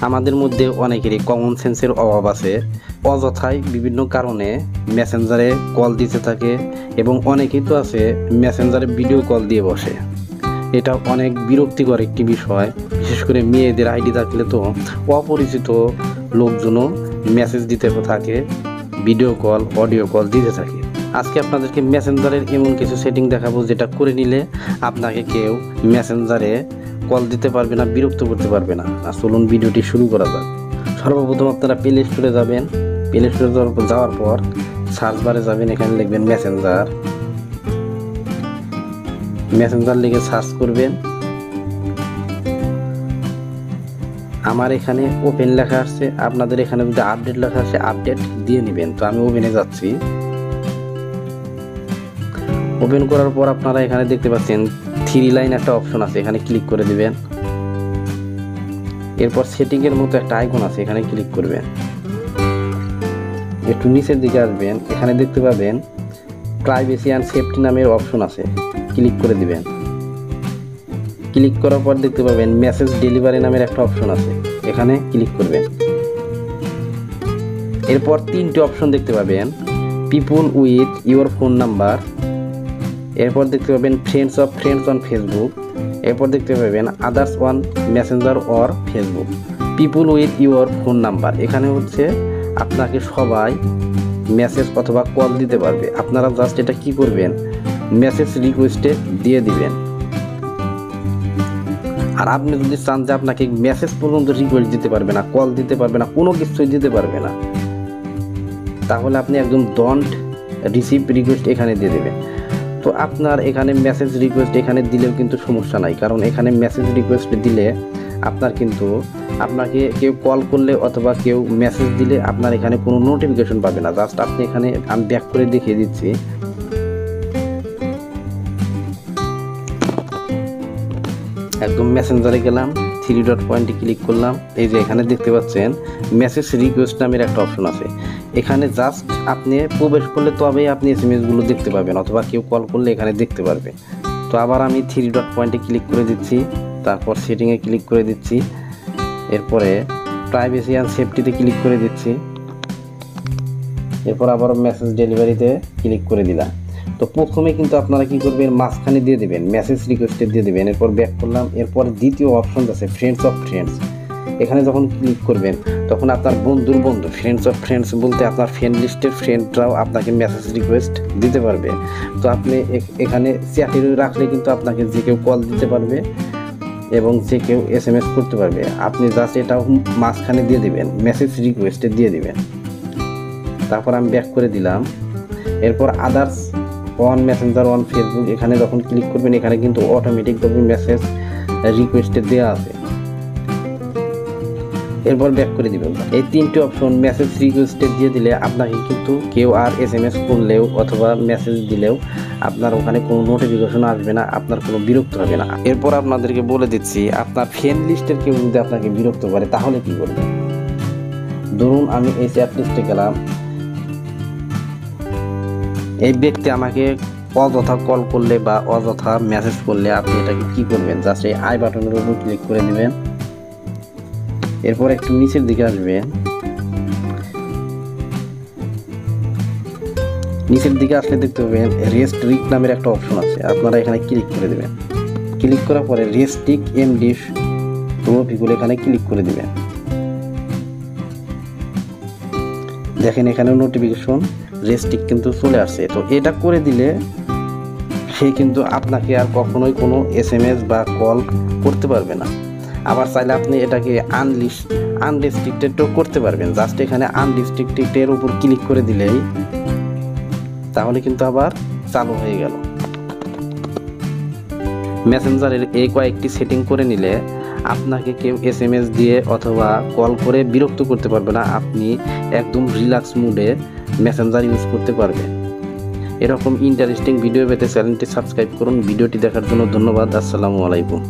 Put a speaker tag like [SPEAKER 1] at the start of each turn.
[SPEAKER 1] আমাদের মধ্যে অনেকেরই কমন সেন্সের অভাব আছে, অযথায় বিভিন্ন কারণে মেসেঞ্জারে কল দিতে থাকে এবং অনেকেই তো আছে মেসেঞ্জারে ভিডিও কল দিয়ে বসে। এটা অনেক বিরক্তিকর একটি বিষয়, বিশেষ করে মেয়েদের আইডি থাকলে তো অপরিচিত লোকজনও মেসেজ দিতে থাকে, ভিডিও কল অডিও কল দিতে থাকে। আজকে আপনাদেরকে মেসেঞ্জারের এমন কিছু সেটিং দেখাবো যেটা করে নিলে আপনাকে কেউ মেসেঞ্জারে কল দিতে পারবে না, বিরক্ত করতে পারবে না। আর চলুন ভিডিওটি শুরু করা যাক। সর্বপ্রথম আপনারা প্লে স্টোরে যাবেন, প্লে স্টোরে যাওয়ার পর সার্চ বারে যাবেন, এখানে লিখবেন মেসেঞ্জার লিখে সার্চ করবেন। আমার এখানে ওপেন লেখা আসছে, আপনাদের এখানে যদি আপডেট লেখা আসে আপডেট দিয়ে নেবেন। তো আমি ওপেনে যাচ্ছি। ওপেন করার পর আপনারা এখানে দেখতে পাচ্ছেন 3 লাইন একটা অপশন আছে, এখানে ক্লিক করে দিবেন। এরপর সেটিং এর মতো একটা আইকন আছে, এখানে ক্লিক করবেন। একটু নিচের দিকে আসবেন, এখানে দেখতে পাবেন প্রাইভেসি অ্যান্ড সেফটি নামের অপশন আছে, ক্লিক করে দিবেন। ক্লিক করার পর দেখতে পাবেন মেসেজ ডেলিভারি নামের একটা অপশন আছে, এখানে ক্লিক করবেন। এরপর 3টি অপশন দেখতে পাবেন, people with your phone number, এরপর দেখতে পাবেন friends of friends on Facebook, এরপর দেখতে পাবেন others on Messenger or Facebook. People with your phone number, এখানে হচ্ছে আপনাকে সবাই মেসেজ অথবা কল দিতে পারবে। আপনারা জাস্ট এটা কি করবেন, মেসেজ রিকোয়েস্টে দিয়ে দিবেন। আর আপনি যদি চান যে আপনাকে মেসেজ পর্যন্ত রিকোয়েস্ট দিতে পারবে না, কল দিতে পারবে না, কোনো কিছুই দিতে পারবে না, তাহলে আপনি একদম ডোন্ট রিসিভ রিকোয়েস্ট এখানে দিয়ে দেবেন। তো আপনার এখানে মেসেজ রিকোয়েস্ট এখানে দিলেও কিন্তু সমস্যা নাই, কারণ এখানে মেসেজ রিকোয়েস্ট দিলে আপনার কিন্তু আপনাকে কেউ কল করলে অথবা কেউ মেসেজ দিলে আপনার এখানে কোনো নোটিফিকেশন পাবে না। জাস্ট আপনি এখানে, আমি ব্যাক করে দেখিয়ে দিচ্ছি, একদম মেসেঞ্জারে গেলাম, 3 ডট পয়েন্টে ক্লিক করলাম। এই যে এখানে দেখতে পাচ্ছেন মেসেজ রিকোয়েস্ট নামের একটা অপশন আছে, এখানে জাস্ট আপনি প্রবেশ করলে তবেই আপনি এসএমএসগুলো দেখতে পাবেন অথবা কেউ কল করলে এখানে দেখতে পারবে। তো আবার আমি 3 ডট পয়েন্টে ক্লিক করে দিচ্ছি, তারপর সেটিংয়ে ক্লিক করে দিচ্ছি, এরপরে প্রাইভেসি অ্যান্ড সেফটিতে ক্লিক করে দিচ্ছি, এরপর আবার মেসেজ ডেলিভারিতে ক্লিক করে দিলাম। তো প্রথমে কিন্তু আপনারা কি করবেন, মাঝখানে দিয়ে দেবেন মেসেজ রিকোয়েস্টে দিয়ে দেবেন। এরপর ব্যাক করলাম, এরপর দ্বিতীয় অপশন আছে ফ্রেন্ডস অফ ফ্রেন্ডস, এখানে যখন ক্লিক করবেন তখন আপনার বন্ধুর বন্ধু, ফ্রেন্ডস অফ ফ্রেন্ডস বলতে আপনার ফ্রেন্ড লিস্টের ফ্রেন্ডরাও আপনাকে মেসেজ রিকোয়েস্ট দিতে পারবে। তো আপনি এখানে চ্যাটে রাখলে কিন্তু আপনাকে যে কেউ কল দিতে পারবে এবং যে কেউ এসএমএস করতে পারবে। আপনি জাস্ট এটাও মাঝখানে দিয়ে দিবেন, মেসেজ রিকোয়েস্টে দিয়ে দিবেন। তারপর আমি ব্যাক করে দিলাম। এরপর others on Messenger on Facebook, এখানে যখন ক্লিক করবেন এখানে কিন্তু অটোমেটিকভাবে মেসেজ রিকোয়েস্টে দেওয়া আছে। এরপর ব্যাক করে দিবেন। এই 3টি অপশন মেসেজ রিকোয়েস্টে দিয়ে দিলে আপনাকে কিন্তু কেউ আর এসএমএস করলেও অথবা মেসেজ দিলেও আপনার ওখানে কোনো নোটিফিকেশন আসবে না, আপনার কোনো বিরক্ত হবে না। এরপর আপনাদেরকে বলে দিচ্ছি, আপনার ফ্রেন্ড লিস্টের কেউ যদি আপনাকে বিরক্ত করে তাহলে কি করবেন। ধরুন আমি এই চ্যাট লিস্টে গেলাম, এই ব্যক্তি আমাকে অযথা কল করলে বা অযথা মেসেজ করলে আপনি এটাকে কি করবেন, জাস্ট এই আই বাটনের উপর ক্লিক করে দিবেন। এরপর একটু নিচের দিকে আসবেন, নিচের দিকে আসলে দেখতে পাবেন রেস্ট্রিক্ট নামের একটা অপশন আছে, আপনারা এখানে ক্লিক করে দেবেন। ক্লিক করার পরে রেস্ট্রিক্ট এমডি প্রোফিগুলো এখানে ক্লিক করে দিবেন। দেখেন এখানে নোটিফিকেশন রেস্ট্রিক্ট কিন্তু চলে আসছে। তো এটা করে দিলে সে কিন্তু আপনাকে আর কখনোই কোনো এসএমএস বা কল করতে পারবে না। আবার চাইলে আপনি এটাকে আনরেস্ট্রিক্টেডও করতে পারবেন, জাস্ট এখানে আনরেস্ট্রিক্টেডের উপর ক্লিক করে দিলেই তাহলে কিন্তু আবার চালু হয়ে গেল। মেসেঞ্জারের এই কয়েকটি সেটিং করে নিলে আপনাকে কেউ এসএমএস দিয়ে অথবা কল করে বিরক্ত করতে পারবে না, আপনি একদম রিল্যাক্স মুডে মেসেঞ্জার ইউজ করতে পারবেন। এরকম ইন্টারেস্টিং ভিডিও পেতে চ্যানেলটি সাবস্ক্রাইব করুন। ভিডিওটি দেখার জন্য ধন্যবাদ। আসসালামু আলাইকুম।